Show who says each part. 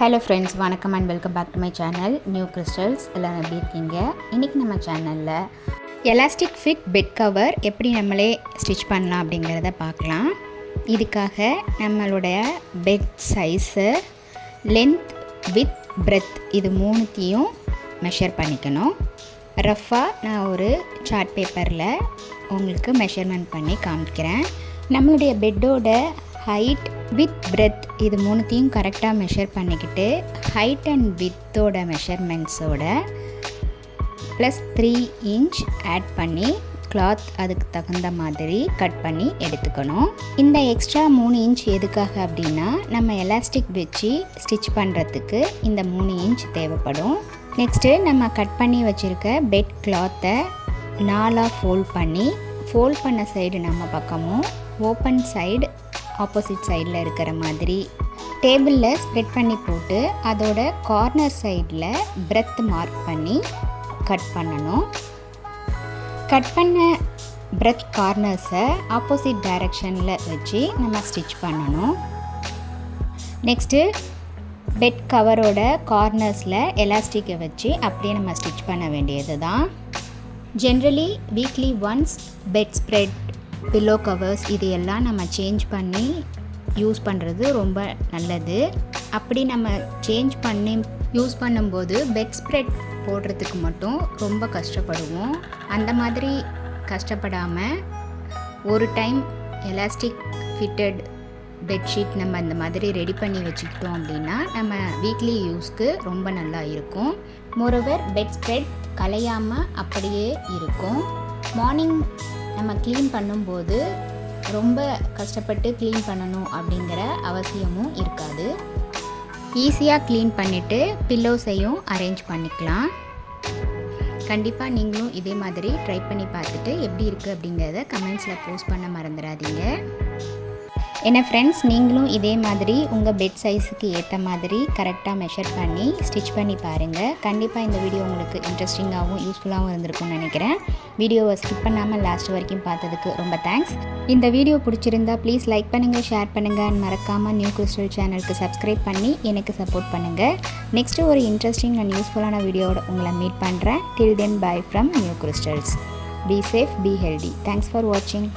Speaker 1: Hello friends, வணக்கம் and welcome back to my channel New Crystals. எல்லாம் எப்படி இருக்கீங்க? இன்றைக்கி நம்ம சேனலில் எலாஸ்டிக் ஃபிட் பெட் கவர் எப்படி நம்மளே ஸ்டிச் பண்ணலாம் அப்படிங்கிறத பார்க்கலாம். இதுக்காக நம்மளுடைய bed size, length, width, breadth இது மூணுத்தையும் மெஷர் பண்ணிக்கணும். ரஃப்பாக நான் ஒரு சார்ட் பேப்பரில் உங்களுக்கு மெஷர்மெண்ட் பண்ணி காமிக்கிறேன். நம்மளுடைய பெட்டோட ஹைட், வித், பிரெத் இது மூணுத்தையும் கரெக்டாக மெஷர் பண்ணிக்கிட்டு ஹைட் அண்ட் வித்தோட மெஷர்மெண்ட்ஸோட ப்ளஸ் 3 இன்ச் ஆட் பண்ணி கிளாத் அதுக்கு தகுந்த மாதிரி கட் பண்ணி எடுத்துக்கணும். இந்த எக்ஸ்ட்ரா 3 இன்ச் எதுக்காக அப்படின்னா நம்ம எலாஸ்டிக் வச்சு ஸ்டிச் பண்ணுறதுக்கு இந்த 3 இன்ச் தேவைப்படும். நெக்ஸ்ட்டு நம்ம கட் பண்ணி வச்சுருக்க பெட் கிளாத்தை 4ஆக ஃபோல்ட் பண்ண சைடு நம்ம பக்கமும், ஓப்பன் சைடு ஆப்போசிட் சைடில் இருக்கிற மாதிரி டேபிளில் ஸ்ப்ரெட் பண்ணி போட்டு அதோட கார்னர் சைடில் பிரெத் மார்க் பண்ணி கட் பண்ணணும். கட் பண்ண பிரெத் கார்னர்ஸை ஆப்போசிட் டைரெக்ஷனில் வச்சு நம்ம ஸ்டிச் பண்ணணும். நெக்ஸ்ட்டு பெட் கவரோட கார்னர்ஸில் எலாஸ்டிக்கை வச்சு அப்படியே நம்ம ஸ்டிச் பண்ண வேண்டியது தான். Generally weekly once bed spread, pillow covers இது எல்லாம் நம்ம சேஞ்ச் பண்ணி யூஸ் பண்ணுறது ரொம்ப நல்லது. அப்படி நம்ம சேஞ்ச் பண்ணி யூஸ் பண்ணும்போது பெட் ஸ்ப்ரெட் போடுறதுக்கு மட்டும் ரொம்ப கஷ்டப்படுவோம். அந்த மாதிரி கஷ்டப்படாமல் ஒரு டைம் எலாஸ்டிக் ஃபிட்டட் பெட்ஷீட் நம்ம இந்த மாதிரி ரெடி பண்ணி வச்சுக்கிட்டோம் அப்படின்னா நம்ம வீக்லி யூஸ்க்கு ரொம்ப நல்லா இருக்கும். மோரோவர் பெட் ஸ்ப்ரெட் கலையாமல் அப்படியே இருக்கும். மார்னிங் நம்ம க்ளீன் பண்ணும்போது ரொம்ப கஷ்டப்பட்டு க்ளீன் பண்ணணும் அப்படிங்கிற அவசியமும் இருக்காது. ஈஸியாக க்ளீன் பண்ணிவிட்டு பில்லோஸையும் அரேஞ்ச் பண்ணிக்கலாம். கண்டிப்பாக நீங்களும் இதே மாதிரி ட்ரை பண்ணி பார்த்துட்டு எப்படி இருக்குது அப்படிங்கிறத கமெண்ட்ஸில் போஸ்ட் பண்ண மறந்துடாதீங்க. என்ன ஃப்ரெண்ட்ஸ், நீங்களும் இதே மாதிரி உங்கள் பெட் சைஸுக்கு ஏற்ற மாதிரி கரெக்டாக மெஷர் பண்ணி ஸ்டிச் பண்ணி பாருங்கள். கண்டிப்பாக இந்த வீடியோ உங்களுக்கு இன்ட்ரெஸ்டிங்காகவும் யூஸ்ஃபுல்லாகவும் இருந்திருக்கும்னு நினைக்கிறேன். வீடியோவை ஸ்கிப் பண்ணாமல் லாஸ்ட் வரைக்கும் பார்த்ததுக்கு ரொம்ப தேங்க்ஸ். இந்த வீடியோ பிடிச்சிருந்தா ப்ளீஸ் லைக் பண்ணுங்கள், ஷேர் பண்ணுங்கள் அண்ட் மறக்காமல் நியூ கிறிஸ்டல் சேனலுக்கு சப்ஸ்கிரைப் பண்ணி எனக்கு சப்போர்ட் பண்ணுங்கள். நெக்ஸ்ட்டு ஒரு இன்ட்ரெஸ்டிங் அண்ட் யூஸ்ஃபுல்லான வீடியோவோட உங்களை மீட் பண்ணுறேன். Till then bye from new crystals. Be safe, be healthy. Thanks for வாட்சிங்.